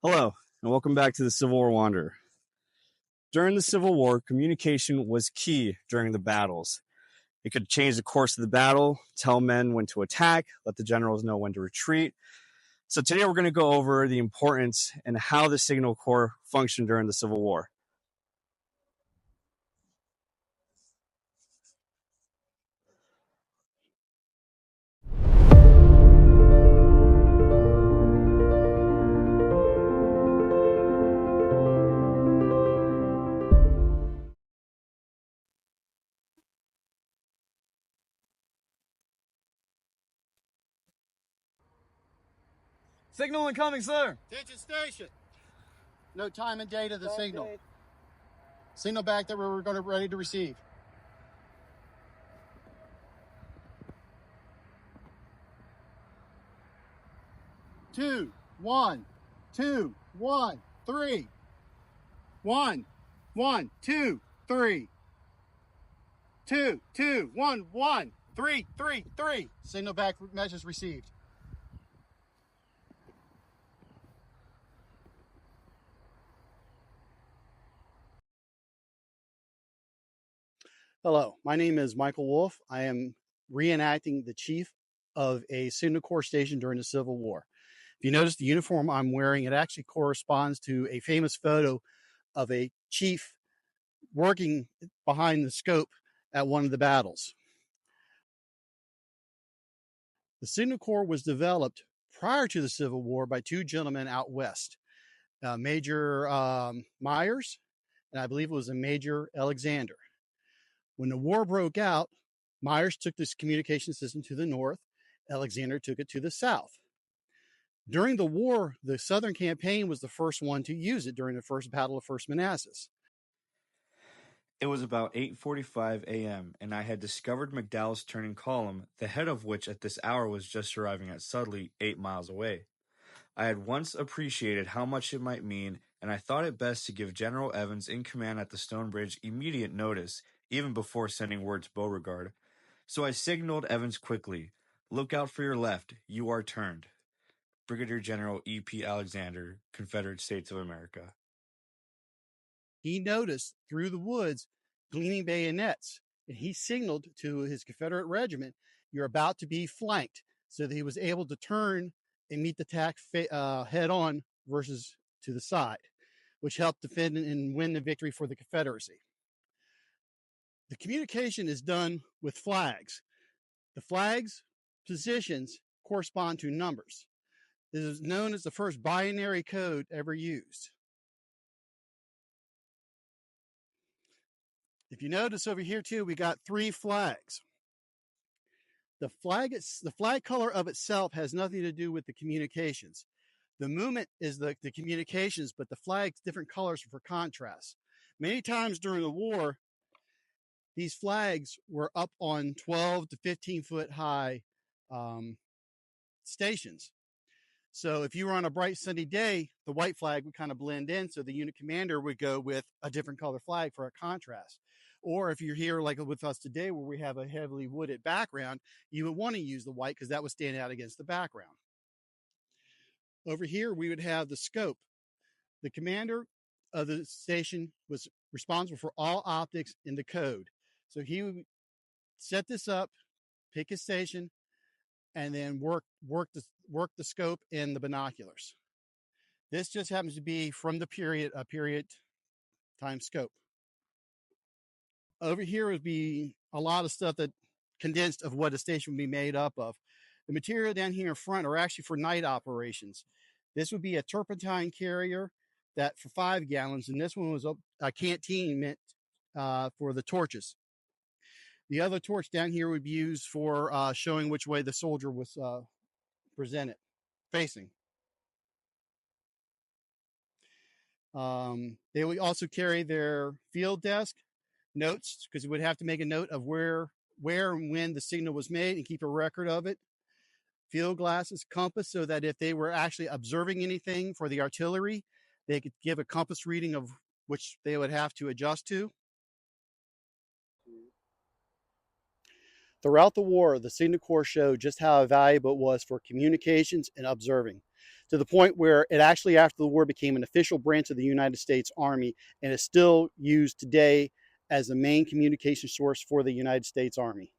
Hello, and welcome back to the Civil War Wanderer. During the Civil War, communication was key during the battles. It could change the course of the battle, tell men when to attack, let the generals know when to retreat. So today we're going to go over the importance and how the Signal Corps functioned during the Civil War. Signal incoming, sir. Attention station. No time and date of the signal. Signal back that we're ready to receive. Two, one, two, one, three. 1, 1, 2, 3. 2, 2, 1, 1, 3, 3, 3. Signal back message received. Hello, my name is Michael Wolf. I am reenacting the chief of a Signal Corps station during the Civil War. If you notice the uniform I'm wearing, it actually corresponds to a famous photo of a chief working behind the scope at one of the battles. The Signal Corps was developed prior to the Civil War by two gentlemen out west, Major Myers, and I believe it was a Major Alexander. When the war broke out, Myers took this communication system to the north, Alexander took it to the south. During the war, the Southern Campaign was the first one to use it during the first Battle of First Manassas. It was about 8:45 a.m., and I had discovered McDowell's turning column, the head of which at this hour was just arriving at Sudley, 8 miles away. I had once appreciated how much it might mean, and I thought it best to give General Evans in command at the Stone Bridge immediate notice, even before sending word to Beauregard. So I signaled Evans quickly, "Look out for your left, you are turned." Brigadier General E.P. Alexander, Confederate States of America. He noticed through the woods gleaming bayonets, and he signaled to his Confederate regiment, "You're about to be flanked," so that he was able to turn and meet the attack head on versus to the side, which helped defend and win the victory for the Confederacy. The communication is done with flags. The flags' positions correspond to numbers. This is known as the first binary code ever used. If you notice over here too, we got 3 flags. The flag color of itself has nothing to do with the communications. The movement is the communications, but the flag's different colors for contrast. Many times during the war, these flags were up on 12 to 15 foot high stations. So if you were on a bright sunny day, the white flag would kind of blend in, so the unit commander would go with a different color flag for a contrast. Or if you're here like with us today where we have a heavily wooded background, you would want to use the white because that would stand out against the background. Over here, we would have the scope. The commander of the station was responsible for all optics in the code. So he would set this up, pick his station, and then work the scope and the binoculars. This just happens to be from the period time scope. Over here would be a lot of stuff that condensed of what a station would be made up of. The material down here in front are actually for night operations. This would be a turpentine carrier that for 5 gallons, and this one was a canteen meant for the torches. The other torch down here would be used for showing which way the soldier was facing. They would also carry their field desk notes, because you would have to make a note of where and when the signal was made and keep a record of it. Field glasses, compass, so that if they were actually observing anything for the artillery, they could give a compass reading of which they would have to adjust to. Throughout the war, the Signal Corps showed just how valuable it was for communications and observing. to the point where it actually, after the war, became an official branch of the United States Army and is still used today as the main communication source for the United States Army.